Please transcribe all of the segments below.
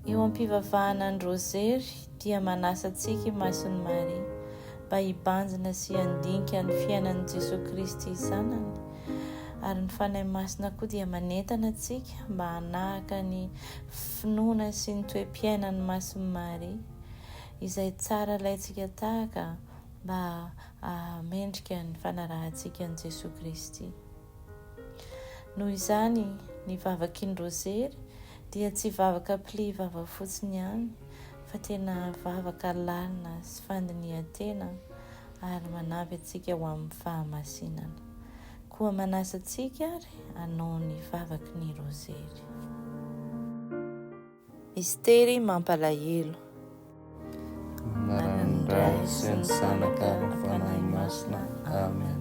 Eo am-pivavahana ny Raozery dia manasa antsika i Masony Maria mba hibanjina sy handinika ny fiainan'i Jesosy Kristy Zanany. Ary ny fanahy masina koa dia manentana antsika mba hanahaka ny finoana sy ny toe-piainan'ny Masony Maria izay tsara ilayntsika tahaka mba hamendrika ny fanarahantsika ny Jesosy Kristy. Noho izany ny vavaky ny Raozery dia tsy vavaka pli vava fotsiny ihany fa tena vavaka lalina sy fandinihan-tena ary manampy antsika ho amin'ny fahamasinana. Koa manasa antsika ary hanao ny vavaky ny Raozery. Mistery Mampalahelo. Narandray sy ny sanaka ny fanahy masina. Amen.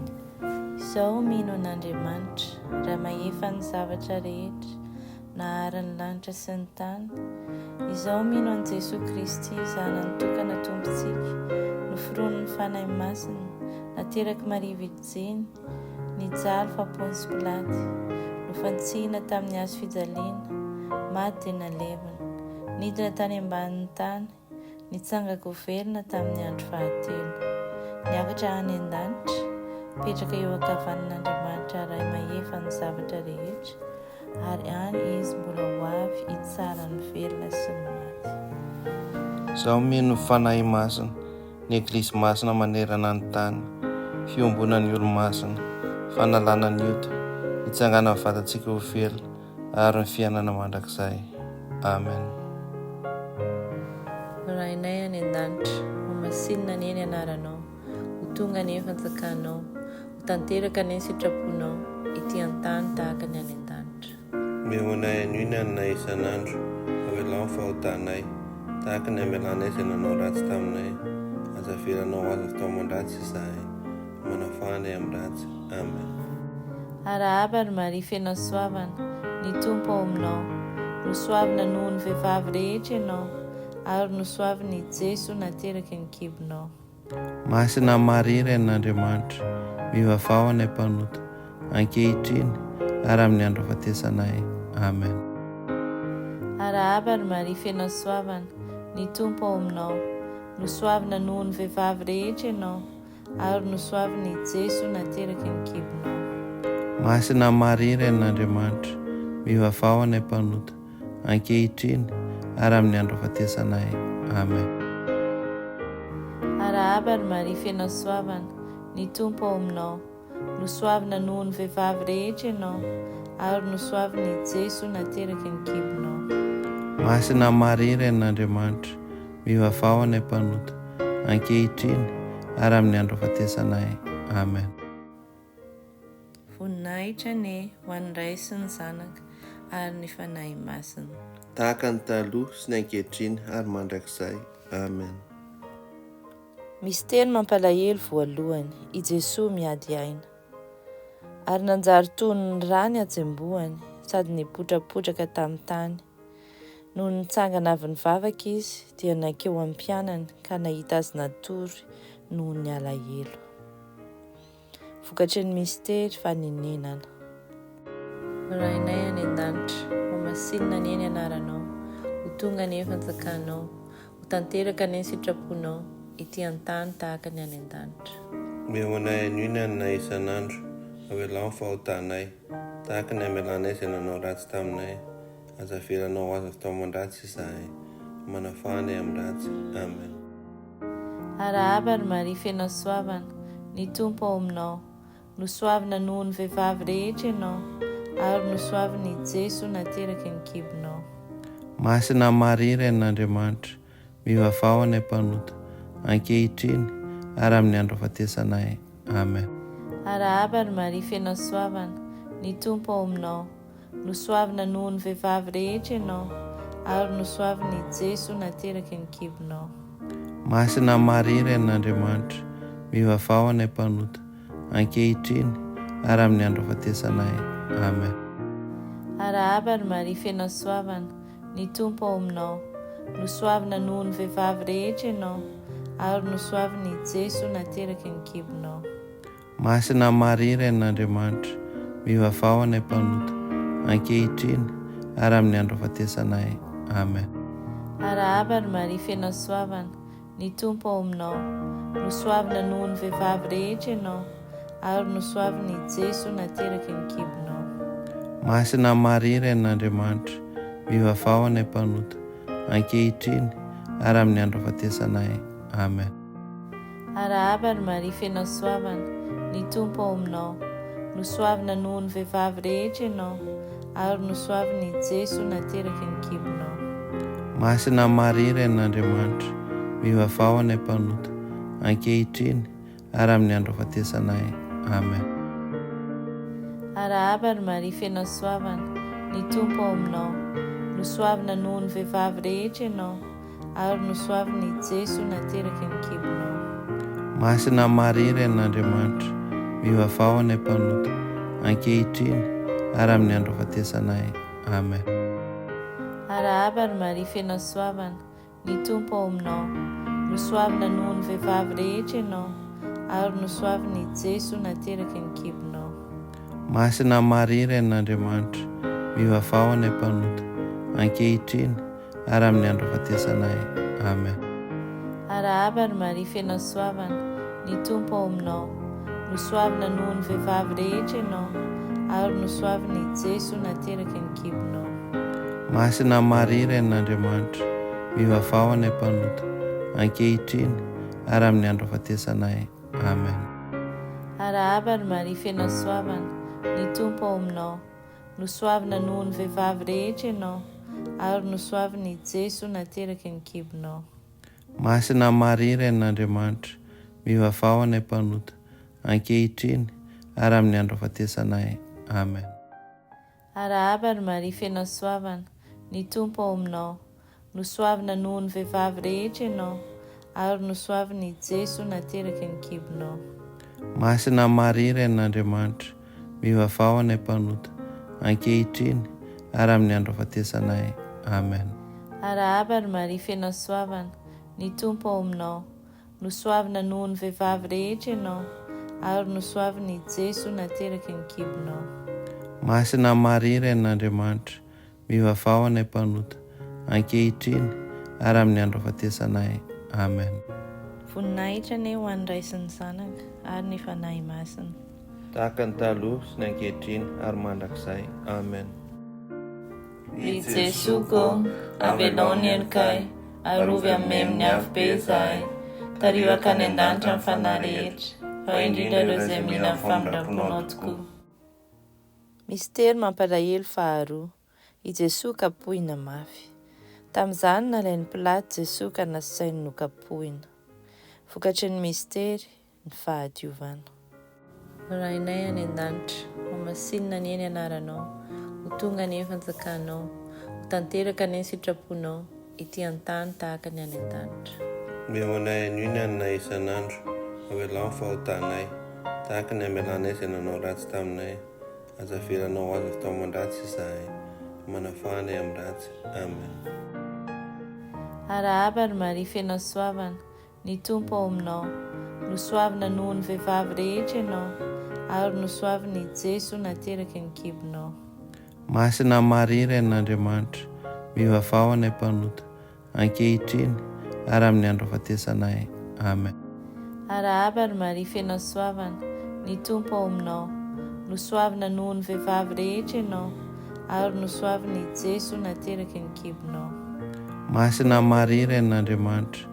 Izao mino an'Andriamanitra raha mahefa ny zavatra rehetra na ary ny lanitra sy ny tany. Izao mino an' Jesosy Kristy zanany tokana tompontsika noforonin'ny fanahy masina nateraky Maria Viljeny nijaly fa Pônsy Pilaty nofantsihina tamin'ny hazo fijaliana maty dia nalevina nidina tany ambanin'ny tany nitsanga governa tamin'ny andro fahatelo niakatra any an-danitra petraka eo ankavanan'Andriamanitra raha mahefa ny zavatra rehetra ary any izy mbola ho avy hitsara ny velona sy ny maty. Izao mino fanahy masina ny Eklisy masina manerana ny tany, fiombonan'ny olo-masina, fanalana ny ota, hitsangana ny vatantsika ho velona ary ny fiainana mandrakizay. Amen. Rainay any an-danitra, ho masinina ny eny anaranao, ho tonga ny fanjakanao, ho tanteraka ny sitraponao, ity an-tany tahaka ny any an-danitra. Mehonay an'iny nay isan'andro, avelao ny fahotanay, tahaka ny amelanay izay nanao ratsy taminay, azavelanao azo atao mandratsy izahay, manafanay amin'ny ratsy. Amen. Arahaba ary Maria fenao soavana, ny tompo ao aminao, no soavina noho ny vehivavy rehetra ianao, ary no soaviny Jeso nateraky ny kibonao. Masina Maria ren'Andriamanitra, mivavao anay mpanota, ankehitriny ary amin'ny andro fahatesanay. Amen. Arahaba ary Maria fenao soavana, ny tompo ao aminao, no soavina noho ny vehivavy rehetra ianao, ary no soaviny Jeso nateraky ny kibonao. Masina Maria ren'Andriamanitra, mivavao anay mpanota, ankehitriny ary amin'ny andro fahatesanay. Amen. Arahaba ary Maria fenao soavana, ny tompo ao aminao, no soavina noho ny vehivavy rehetra ianao, ary no soaviny Jeso nateraky ny kibonao. Masina Maria ren'Andriamanitra, mivavao anay mpanota, ankehitriny ary amin'ny andro fahatesanay. Amen. Voninahitra ne ho an'ny Ray sy ny Zanaka ary ny fanahy masina. Tahaka ny taloha sy ny ankehitriny ary mandrakizay. Amen. Mistery Mampalahelo voalohany, i Jesosy miady aina. Ary nanjary tony ny rany ajembohany sady nipotrapotraka tamin'ny tany. Noho nitsangana avy nivavaka izy dia nankeo amin'ny mpianany ka nahita azy natory noho ny alahelo. Vokatry ny mistery faninenana. Rainay any an-danitra, ho masinina ny eny anaranao, ho tonga ny fanjakanao, ho tanteraka ny sitraponao, ity an-tany tahaka ny any an-danitra. Mehonay an'iny nay isan'andro, avelao ny fahotanay, tahaka ny amelanay izay nanao ratsy taminay, azavelanao azo atao mandratsy izahay, manafanay amin'ny ratsy. Amen. Arahaba ary Maria fenao soavana, ny tompo ao aminao, no soavina noho ny vehivavy rehetra ianao, ary no soaviny Jeso nateraky ny kibonao. Masina Maria ren'Andriamanitra, mivavao anay mpanota, ankehitriny ary amin'ny andro fahatesanay. Amen. Arahaba ary Maria fenao soavana, ny tompo ao aminao, no soavina noho ny vehivavy rehetra ianao, ary no soaviny Jeso nateraky ny kibonao. Masina Maria ren'Andriamanitra, mivavao anay mpanota, ankehitriny ary amin'ny andro fahatesanay. Amen. Arahaba ary Maria fenao soavana, ny tompo ao aminao, no soavina noho ny vehivavy rehetra ianao, ary no soaviny Jeso nateraky ny kibonao. Masina Maria ren'Andriamanitra, mivavao anay mpanota, ankehitriny ary amin'ny andro fahatesanay. Amen. Arahaba ary Maria feno soavana, ny tompo ao aminao. Nosoavana noho ny vehivavy rehetra ianao, ary nosoavany Jeso nateraka ny kibonao. Masina Maria ren'Andriamanitra, mivavao any am-panota, ankehitriny ary amin'ny andro fahatesanay. Amen. Arahaba ary Maria feno soavana, ny tompo ao aminao. Nosoavana noho ny vehivavy rehetra ianao, ary nosoavany Jeso nateraka ny kibonao. Masina Maria ren'Andriamanitra, mivavao any am-panota, ankehitriny ary amin'ny andro fahatesanay. Amen. Arahaba ary Maria feno soavana, ny tompo ao aminao. Nosoavana noho ny vehivavy rehetra ianao, ary nosoavany Jeso nateraka ny kibonao. Masina Maria ren'Andriamanitra, mivavao any am-panota, ankehitriny ary amin'ny andro fahatesanay. Amen. Arahaba ary Maria feno soavana, ny tompo ao aminao. Nosoavana noho ny vehivavy rehetra ianao, ary nosoavany Jeso nateraka ny kibonao. Masina Maria ren'Andriamanitra, mivavao any am-panota, ankehitriny ary amin'ny andro fahatesanay. Amen. Arahaba ary Maria feno soavana, ny tompo ao aminao. Nosoavana noho ny vehivavy rehetra ianao, ary nosoavany Jeso nateraka ny kibonao. Masina Maria ren'Andriamanitra, mivavao any am-panota, ankehitriny ary amin'ny andro fahatesanay. Amen. Arahaba ary Maria feno soavana, ny tompo ao aminao. Nosoavana noho ny vehivavy rehetra ianao, ary nosoavany Jeso nateraka ny kibonao. Masina Maria ren'Andriamanitra, mivavao any am-panota, ankehitriny ary amin'ny andro fahatesanay. Amen. Arahaba ary Maria feno soavana, ny tompo ao aminao. Nosoavana noho ny vehivavy rehetra ianao, ary nosoavany Jeso nateraka ny kibonao. Masina Maria ren'Andriamanitra, mivavao any am-panota, ankehitriny ary amin'ny andro fahatesanay. Amen. Arahaba ary Maria feno soavana, ny tompo ao aminao. Nosoavana noho ny vehivavy rehetra ianao, ary nosoavany Jeso nateraka ny kibonao. Masina Maria ren'Andriamanitra, mivavao any am-panota, ankehitriny ary amin'ny andro fahatesanay. Amen. Voninahitra ny ho an'ny Ray sy ny Zanaka ary ny fanahy masina, tahaka ny taloha sy ny ankehitriny ary mandrakizay. Amen. I Jesoko, avelao ny helikay, arovy amin'ny amin'ny avy be izahay, tarioaka any an-danitra amin'ny fanahy rehetra, fa indrindra ireo izay mila amin'ny famindram-ponao tokoa. Mistery Mampalahelo faharoa. I Jesoko kapohina mafy. Tamin'izany nalain'ny Pilaty Jesoko ka nasainy no kapohina. Vokatry ny mistery ny fahadiovana. Rainay any an-danitra, mamasinina ny eny anaranao, ho tonga ny fanjakanao, ho tanteraka ny sitraponao, ity an-tany tahaka ny any an-danitra. Miaonay an'iny anay isan'andro, avelao ny fahotanay, tahaka ny amelanay izay nanao ratsy taminay, azavelanao azy atao mandratsy izahay, manafahanay amin'ny ratsy. Amen. Arahaba ary Maria feno soavana, ny tompo ao aminao. Nosoavana noho ny vehivavy rehetra ianao, ary nosoavany Jeso nateraka ny kibonao. Masina Maria ren'Andriamanitra, mivavao any am-panota, ankehitriny ary amin'ny andro fahatesanay. Amen. Arahaba ary Maria feno soavana, ny tompo ao aminao. Nosoavana noho ny vehivavy rehetra ianao, ary nosoavany Jeso nateraka ny kibonao. Masina Maria ren'Andriamanitra,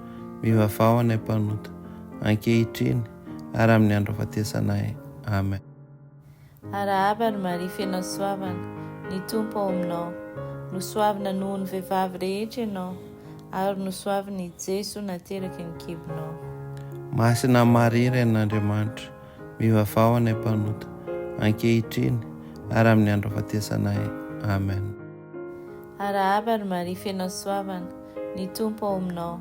mivavao any am-panota, ankehitriny ary amin'ny andro fahatesanay. Amen. Arahaba ary Maria feno soavana, ny tompo ao aminao. Nosoavana noho ny vehivavy rehetra ianao, ary nosoavany Jeso nateraka ny kibonao. Masina Maria ren'Andriamanitra, mivavao any am-panota, ankehitriny ary amin'ny andro fahatesanay. Amen. Arahaba ary Maria feno soavana, ny tompo ao aminao.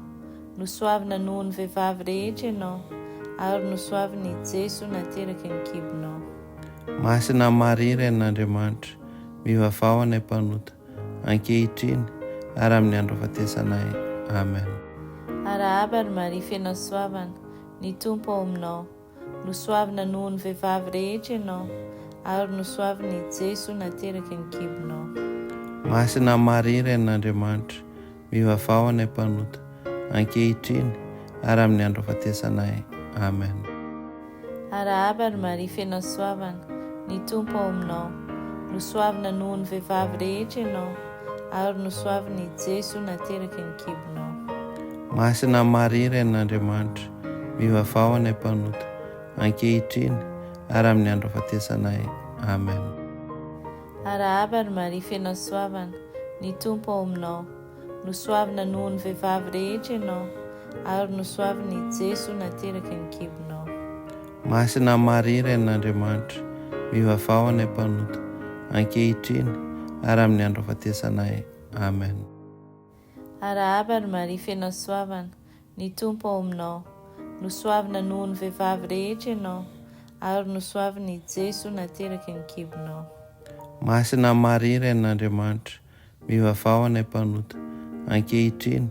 Nosoavana noho ny vehivavy rehetra ianao, ary nosoavany, ny, Jeso, nateraka ny kibonao. Masina Maria ren'Andriamanitra, mivavao any am-panota, ankehitriny ary amin'ny andro fahatesanay. Amen. Arahaba ary Maria feno soavana, ny tompo ao aminao. Nosoavana noho ny vehivavy rehetra ianao, ary nosoavany, Jeso, nateraka ny kibonao. Masina Maria ren'Andriamanitra, mivavao any am-panota ankehitriny ary amin'ny andro afatesanay. Amen. Arahaba ary Maria feno soavana, ny tompo ao aminao. Nosoavina noho ny vehivavy rehetra ianao, ary nosoaviny Jeso nateraka ny kibonao. Masina Maria ren'Andriamanitra, mivavao any am-panota ankehitriny ary amin'ny andro afatesanay. Amen. Arahaba ary Maria feno soavana, ny tompo ao aminao. Nosoavina noho ny vehivavy rehetra ianao, ary nosoaviny Jeso nateraka ny kibonao. Masina Maria ren'Andriamanitra, mivavao any am-panota ankehitriny ary amin'ny andro afatesanay. Amen. Arahaba ary Maria feno soavana, ny tompo ao aminao. Nosoavina noho ny vehivavy rehetra ianao, ary nosoaviny Jeso nateraka ny kibonao. Masina Maria ren'Andriamanitra, mivavao any am-panota ankehitriny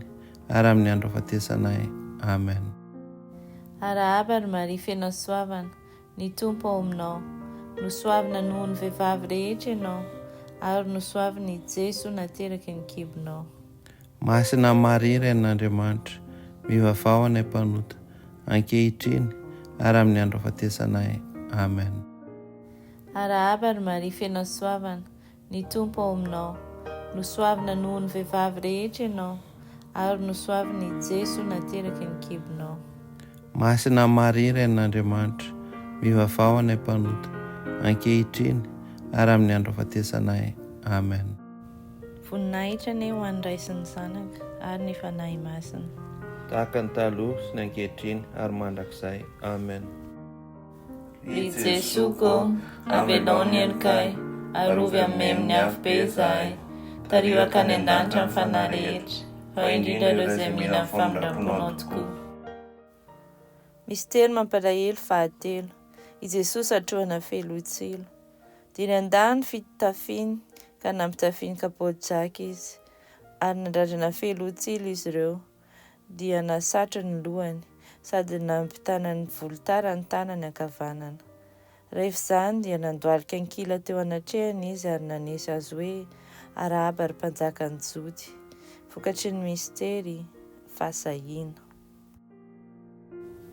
ary amin'ny andro afatesanay. Amen. Arahaba ary Maria feno soavana, ny tompo ao aminao. Nosoavina noho ny vehivavy rehetra ianao, ary nosoaviny Jeso nateraka ny kibonao. Masina Maria ren'Andriamanitra, mivavao any am-panota ankehitriny ary amin'ny andro afatesanay. Amen. Arahaba ary Maria feno soavana, ny tompo ao aminao. Nosoavina noho ny vehivavy rehetra ianao, ary nosoaviny Jeso nateraka ny kibonao. Masina Maria ren'Andriamanitra, mivavao any am-panota ankehitriny ary amin'ny andro afatesanay. Amen. Voninahitra ny ho an'ny Ray sy ny Zanaka ary ny fanahy masina, tahaka ny taloha sy ny ankehitriny ary mandrakizay. Amen. Ry Jesoko, avelao ny helikay, arovy amin'ny amin'ny afo be izahay, tarioaka any an-danitra amin'ny fanahy rehetra, fa indrindra ireo izay mila amin'ny famindramponao tokoa. Mistery Mampalahelo fahatelo. I Jesosy atrohana felotsilo. Dia nandany fitafiny ka nampitafiny kapoadraka izy, ary nandradrana felotsilo izy ireo, dia nasatra ny lohany, sady nampitana ny volotara ny tanany ankavanana. Rehefa izany dia nandoalika ankila teo anatrehany izy, ary nanesy azy hoe arahaba ary mpanjaka ny jody. Vokatry ny mistery fahasahiana.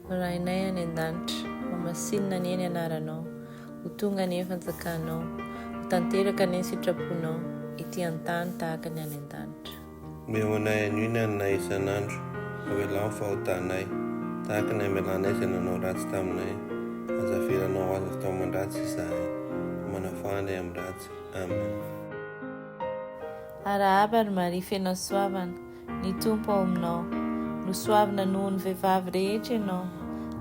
Rainay any an-danitra, mamasinina ny eny anaranao, ho tonga ny fanjakanao, ho tanteraka ny sitraponao, ity an-tany tahaka ny any an-danitra. Mehonay an'iny anay isan'andro, avelao ny fahotanay, tahaka ny amelanay izay nanao ratsy taminay, azavelanao azy atao mandratsy izahay, manafahanay amin'ny ratsy. Amen. Arahaba ary Maria feno soavana, ny tompo ao aminao. Nosoavina noho ny vehivavy rehetra ianao,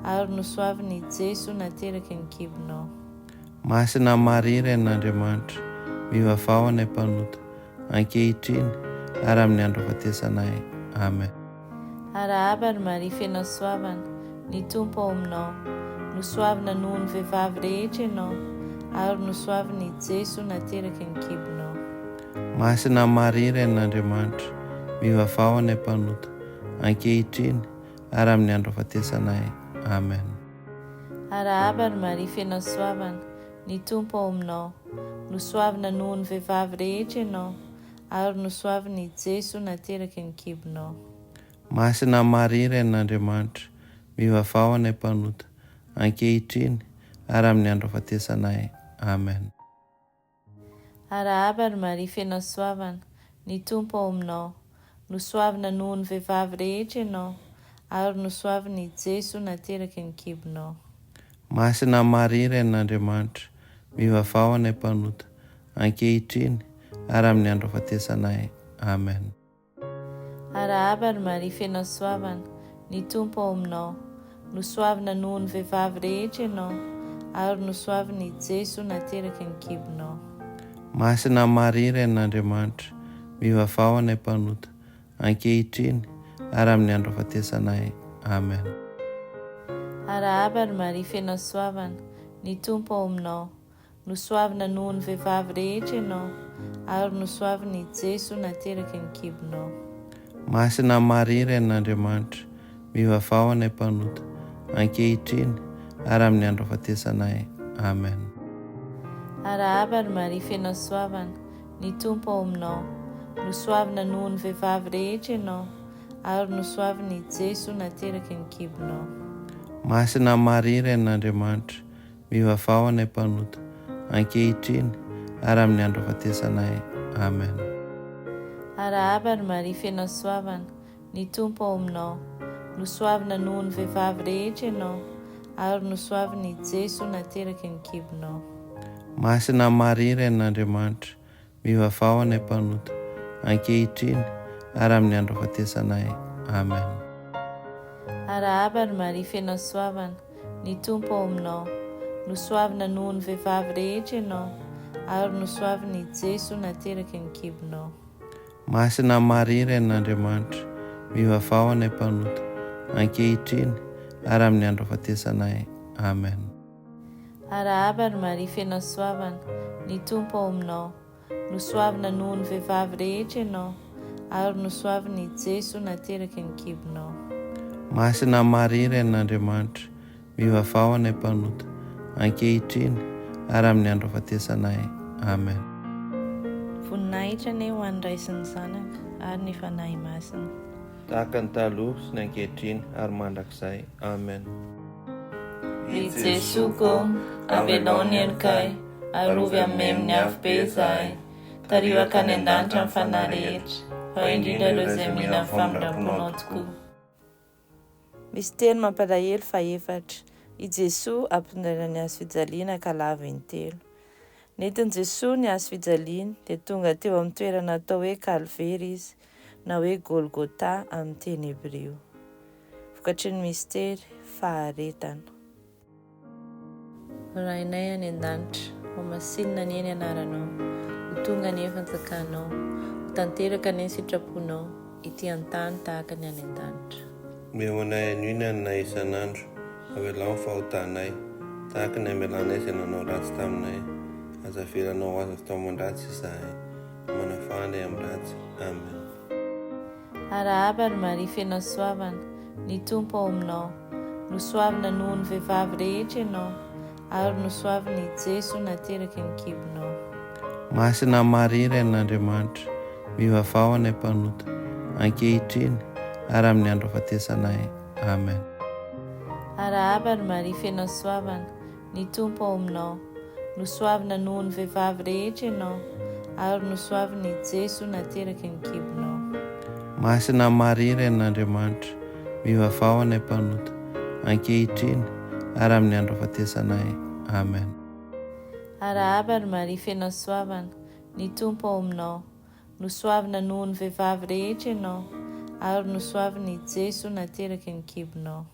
ary nosoaviny Jeso nateraka ny kibonao. Masina Maria ren'Andriamanitra, mivavao any am-panota ankehitriny ary amin'ny andro afatesanay. Amen. Arahaba ary Maria feno soavana, ny tompo ao aminao. Nosoavina noho ny vehivavy rehetra ianao, ary nosoaviny Jeso nateraka ny kibonao. Masina Maria ren'Andriamanitra, mivavao any am-panota ankehitriny ary amin'ny andro afatesanay. Amen. Arahaba ary Maria feno soavana, ny tompo ao aminao. Nosoavina noho ny vehivavy rehetra ianao, ary nosoaviny Jeso nateraka ny kibonao. Masina Maria ren'Andriamanitra, mivavao any am-panota ankehitriny ary amin'ny andro afatesanay. Amen. Arahaba ary Maria feno soavana, ny tompo ao aminao. Nosoavina noho ny vehivavy rehetra ianao, ary nosoaviny Jeso nateraka ny kibonao. Masina Maria ren'Andriamanitra, mivavao any am-panota ankehitriny ary amin'ny andro afatesanay. Amen. Arahaba ary Maria feno soavana, ny tompo ao aminao. Nosoavina noho ny vehivavy rehetra ianao, ary nosoaviny Jeso nateraka ny kibonao. Masina Maria ren'Andriamanitra, mivavao any am-panota ankehitriny ary amin'ny andro afatesanay. Amen. Arahaba ary Maria feno soavana, ny tompo ao aminao. Nosoavina noho ny vehivavy rehetra ianao, ary nosoaviny Jeso nateraka ny kibonao. Masina Maria ren'Andriamanitra, mivavao any am-panota ankehitriny ary amin'ny andro afatesanay. Amen. Arahaba ary Maria feno soavana, ny tompo ao aminao. nosoavina noho ny vehivavy rehetra ianao, ary nosoaviny Jeso nateraky ny kibonao. Masina Maria, ren'Andriamanitra, mivavao anay mpanota, ankehitriny ary amin'ny andro afatesanay. Amen. Arahaba ary Maria, feno soavana, ny Tompo ao aminao, nosoavina noho ny vehivavy rehetra ianao, ary nosoaviny Jeso nateraky ny kibonao. Masina Maria, ren'Andriamanitra, mivavao anay mpanota, ankehitriny ary amin'ny andro afatesanay. Amen. Arahaba ary Maria, feno soavana, ny Tompo ao aminao, nosoavina noho ny vehivavy rehetra ianao, ary nosoaviny Jeso nateraky ny kibonao. Masina Maria, ren'Andriamanitra, mivavao anay mpanota, ankehitriny ary amin'ny andro afatesanay. Amen. Arahaba ary Maria, feno soavana, ny Tompo ao aminao, nosoavina noho ny vehivavy rehetra ianao, ary nosoaviny Jeso nateraky ny kibonao. Masina Maria, ren'Andriamanitra, mivavao anay mpanota, ankehitriny ary amin'ny andro afatesanay. Amen. Voninahitra ny ho andraisin'ny zanaka ary ny fanahy masina, tahaka ny taloha sy ny ankehitriny ary mandrakizay. Amen. I Jesoko, avelao ny enikay, arovy amin'ny afo be zahay, tarioaka any an-danitra amin'ny fanahy rehetra, fa indrindra ireo izay mila ny famindramponao tokoa. Mistery Mampalahelo faefatra. I Jesoa ampitondraina ny hazo fijaliana ka lava intelo. Nentin'i Jesoa ny hazo fijaliana dia tonga teo amin'ny toerana atao hoe Calvaire izy, na hoe Golgotha amin'ny teny Hebreo. Vokatry ny mistery faharetana. Rainay any an-danitra, ho masinina ny eny anaranao, ho tonga ny fanjakanao, ho tanteraka ny sitraponao, ity an-tany tahaka ny any an-danitra. Meonay an'inany na isan'andro, avelao ny fahotanay, tahaka ny amelanay izay nanao ratsy taminay, azavelanao azy tao aman-dratsy izahay, manafanay amin'ny ratsy. Amen. Arahaba ary Maria, feno soavana, ny Tompo ao aminao, nosoavina noho ny vehivavy rehetra ianao, ary nosoaviny Jeso nateraky ny kibonao. Masina Maria, ren'Andriamanitra, mivavao anay mpanota, ankehitriny ary amin'ny andro afatesanay. Amen. Arahaba ary Maria, feno soavana, ny Tompo ao aminao, nosoavina noho ny vehivavy rehetra ianao, ary nosoaviny Jeso nateraky ny kibonao. Masina Maria, ren'Andriamanitra, mivavao anay mpanota, ankehitriny ary amin'ny andro afatesanay. Amen. Arahaba ary Maria, feno soavana, ny Tompo ao aminao, nosoavina noho ny vehivavy rehetra ianao, ary nosoaviny Jeso nateraky ny kibonao.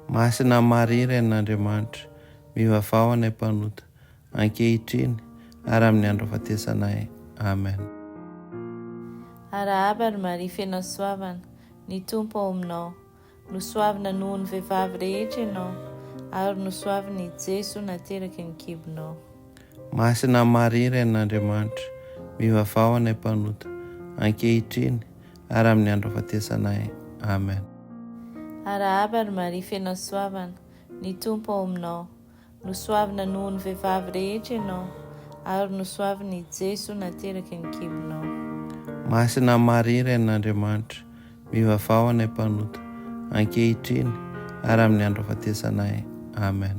Masina Maria, ren'Andriamanitra, mivavao anay mpanota, ankehitriny ary amin'ny andro afatesanay. Amen. Arahaba ary Maria, feno soavana, ny Tompo ao aminao, nosoavina noho ny vehivavy rehetra ianao, ary nosoaviny Jeso nateraky ny kibonao. Masina Maria, ren'Andriamanitra, mivavao anay mpanota, ankehitriny ary amin'ny andro afatesanay. Amen. Arahaba ary Maria, feno soavana, ny Tompo ao aminao, nosoavina noho ny vehivavy rehetra ianao, ary nosoaviny Jeso nateraky ny kibonao. Masina Maria, ren'Andriamanitra, mivavao anay mpanota, ankehitriny ary amin'ny andro afatesanay. Amen.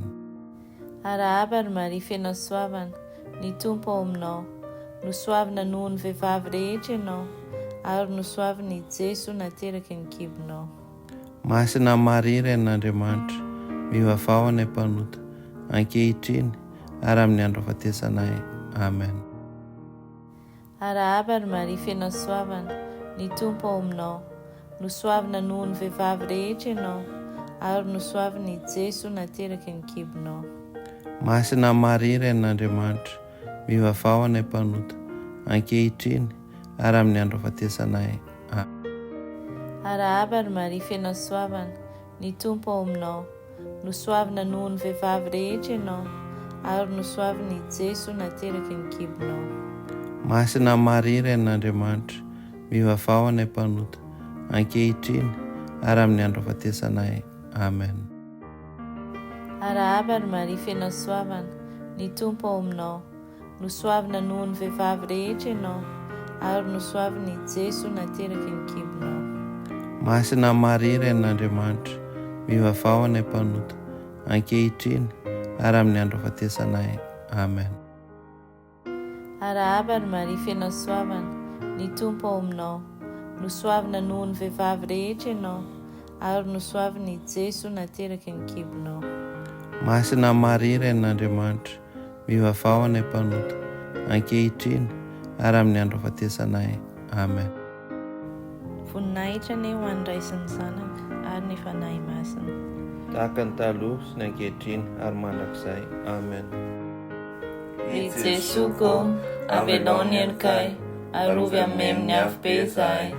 Arahaba ary Maria, feno soavana, ny Tompo ao aminao, nosoavina noho ny vehivavy rehetra ianao, ary nosoaviny Jeso nateraky ny kibonao. Masina Maria, ren'Andriamanitra, mivavao anay mpanota, ankehitriny ary amin'ny andro afatesanay. Amen. Arahaba ary Maria, feno soavana, ny Tompo ao aminao, nosoavina noho ny vehivavy rehetra ianao, ary nosoaviny Jeso nateraky ny kibonao. Masina Maria, ren'Andriamanitra, mivavao anay mpanota, ankehitriny ary amin'ny andro afatesanay. Arahaba ary Maria, feno soavana, ny Tompo ao aminao, nosoavina noho ny vehivavy rehetra ianao, ary nosoaviny Jeso nateraky ny kibonao. Masina Maria, ren'Andriamanitra, mivavao anay mpanota, ankehitriny ary amin'ny andro afatesanay. Amen. Arahaba ary Maria, feno soavana, ny Tompo ao aminao, nosoavina noho ny vehivavy rehetra ianao, ary nosoaviny Jeso nateraky ny kibonao. Masina Maria ren'Andriamanitra, mivavao any am-panota, ankehitriny ary amin'ny andro fahatesanay. Amen. Arahaba ary Maria feno soavana, ny tompo ao aminao, nosoavina noho ny vehivavy rehetra ianao, ary nosoaviny Jeso nateraky ny kibonao. Masina Maria ren'Andriamanitra, mivavao any am-panota, ankehitriny ary amin'ny andro fahatesanay. Amen. Voninahitra ny ho an'ny Ray sy ny Zanaka ary ny fanahy masina, tahaka ny taloha sy ny ankehitriny ary mandrakizay. Amen. I Jesoko, avelao ny henikay, arovy amin'ny afo be izahay,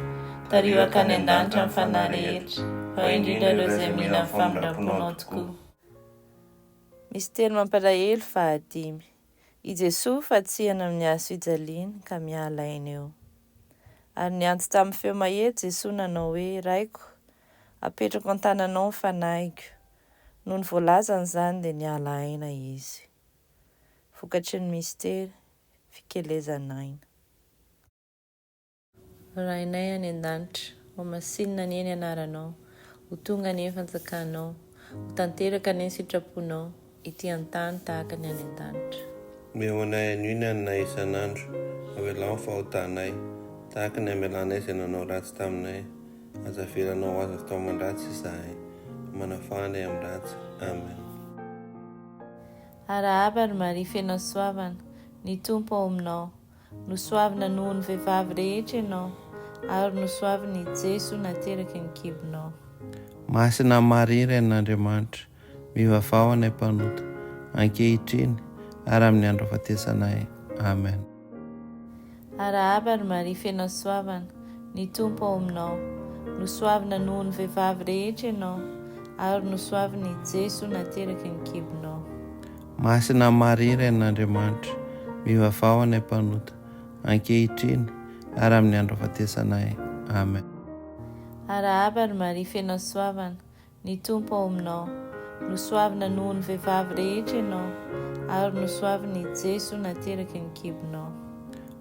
tarioaka ny an-danitra ny fanahy rehetra, fa indrindra ireo izay mila ny famindram-ponao tokoa. Mistery Mampalahelo 5. I Jesosy fatsihana amin'ny hazo fijaliana ka miala aina eo. Ary niantso tamin'ny feo mahitsy Jesosy nanao hoe, raiko, apetrako an-tananao ny fanahiko. Noho ny voalazany izany dia niala aina izy. Vokatry ny mistery, fikelezanaina. Rainay any an-danitra, ho masinina ny eny anaranao, ho tonga ny eny fanjakanao, ho tanteraka ny eny sitraponao, ity an-tany tahaka ny any an-danitra. Meonay an'iny anay isan'andro, avelao ny fahotanay, tahaka ny amelanay izay nanao ratsy taminay, azavelanao azy atao mandratsy izahay, manafanay amin'ny ratsy. Amen. Arahaba ary Maria feno soavana, ny tompo ao aminao, nosoavina noho ny vehivavy rehetra ianao, ary nosoaviny Jeso nateraky ny kibonao. Masina Maria ren'Andriamanitra, mivavao any am-panota, ankehitriny ary amin'ny andro fahatesanay. Amen. Arahaba ary Maria feno soavana, ny tompo ao aminao, nosoavina noho ny vehivavy rehetra ianao, ary nosoaviny Jeso nateraky ny kibonao. Masina Maria ren'Andriamanitra, mivavao any am-panota, ankehitriny ary amin'ny andro fahatesanay. Amen. Arahaba ary Maria feno soavana, ny tompo ao aminao, nosoavina noho ny vehivavy rehetra ianao, ary nosoaviny Jeso nateraky ny kibonao.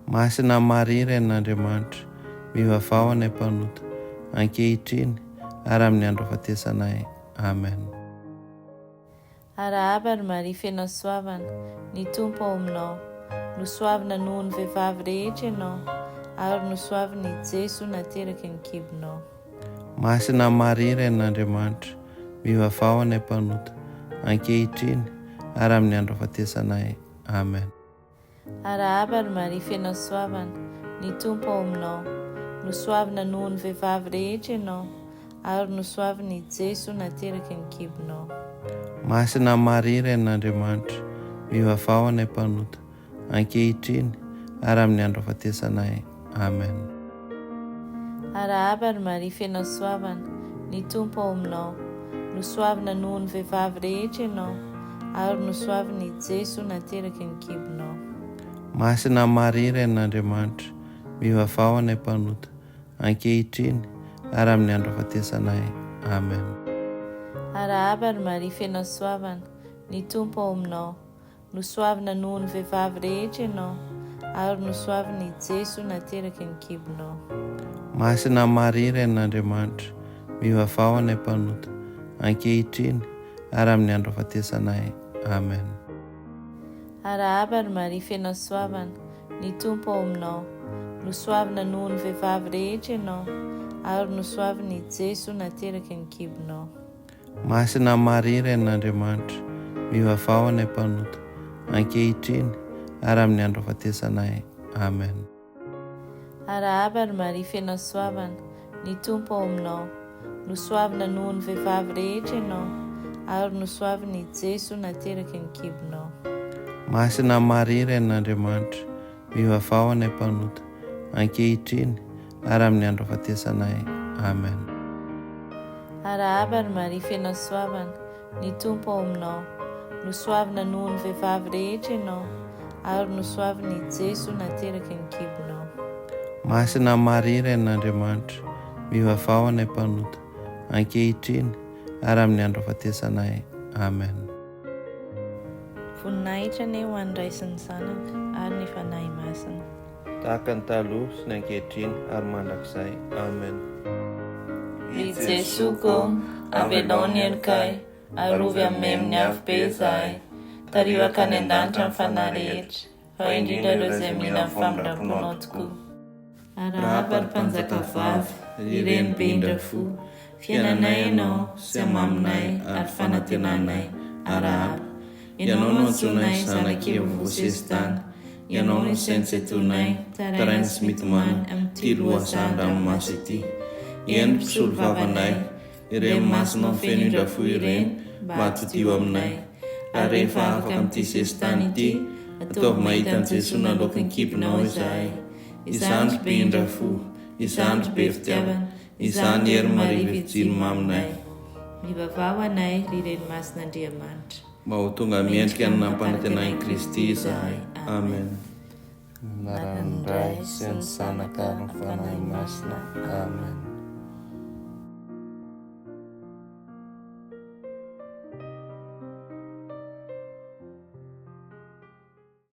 Masina Maria ren'Andriamanitra, mivavao any am-panota, ankehitriny ary amin'ny andro fahatesanay. Amen. Arahaba ary Maria feno soavana, ny tompo ao aminao, nosoavina noho ny vehivavy rehetra ianao, ary nosoaviny Jeso nateraky ny kibonao. Masina Maria ren'Andriamanitra, mivavao any am-panota, ankehitriny ary amin'ny andro fahatesanay. Amen. Arahaba ary Maria feno soavana, ny tompo ao aminao, nosoavina noho ny vehivavy rehetra ianao, ary nosoaviny Jeso nateraky ny kibonao. Masina Maria ren'Andriamanitra, mivavao any am-panota, ankehitriny ary amin'ny andro fahatesanay. Amen. Arahaba ary Maria feno soavana, ny tompo ao aminao, nosoavina noho ny vehivavy rehetra ianao, ary nosoaviny Jeso nateraky ny kibonao. Masina Maria ren'Andriamanitra, mivavao any am-panota, ankehitriny ary amin'ny andro fahatesanay. Amen. Arahaba ary Maria feno soavana, ny tompo ao aminao, nosoavina noho ny vehivavy rehetra ianao, ary nosoaviny Jeso nateraky ny kibonao. Masina Maria ren'Andriamanitra, mivavao any am-panota, ankehitriny ary amin'ny andro fahatesanay. Amen. Arahaba ary Maria feno soavana, ny tompo ao aminao, nosoavina noho ny vehivavy rehetra ianao, ary nosoaviny Jeso nateraky ny kibonao. Masina Maria ren'Andriamanitra, mivavao any am-panota, ankehitriny ary amin'ny andro fahatesanay. Amen. Arahaba ary Maria feno soavana, ny tompo ao aminao, nosoavina noho ny vehivavy rehetra ianao, ary nosoaviny Jeso nateraky ny kibonao. Masina Maria ren'Andriamanitra, mivavao any am-panota, ankehitriny ary amin'ny andro fahatesanay. Amen. Arahaba ary Maria feno soavana, ny tompo ao aminao, nosoavina noho ny vehivavy rehetra ianao, ary nosoaviny Jeso nateraky ny kibonao. Masina Maria ren'Andriamanitra, mivavao any am-panota, ankehitriny ary amin'ny andro fahatesanay. Amen. Voninahitra ny ho an'ny Ray sy ny Zanaka ary ny fanahy masina, tahaka ny taloha sy ny ankehitriny ary mandrakizay. Amen. I Jesoko avelao ny elokay arovy amin'ny amin'ny avy be izahay tarivaka ny an-danitra amin'ny fanahy rehetra fa indrindra ireo izay mila amin'ny famindram-ponao tokoa. Arahaba ry mpanjaka vavy rireny be indrafo fiainanay ianao sy amaminay ary fanantenanay. Arahaba ianao no antsonay zanak'evo vosesitany, ianao no isaintsetoanay tarainy sy mitomany amin'ny ty lohasan-dranomasy ity. Eny mpisolo vavanay ireny masinao feno indrafo ireny mba hatodio aminay. Ary rehefa afaka amin'ity sesitany ity ataovy mahita an' Jesosy naloky ny kibinao izahay. Izany be indrafo, izany be fitiavana, izany hery marivo ijiro maminay. Mivavao anay rireny masin'Andriamanitra. Mba ho tonga miendrika ny nampanantenan'i Kristy izahay. Amen. Naran'ny Ray sy ny Sanaka ny fanahy masina. Amen.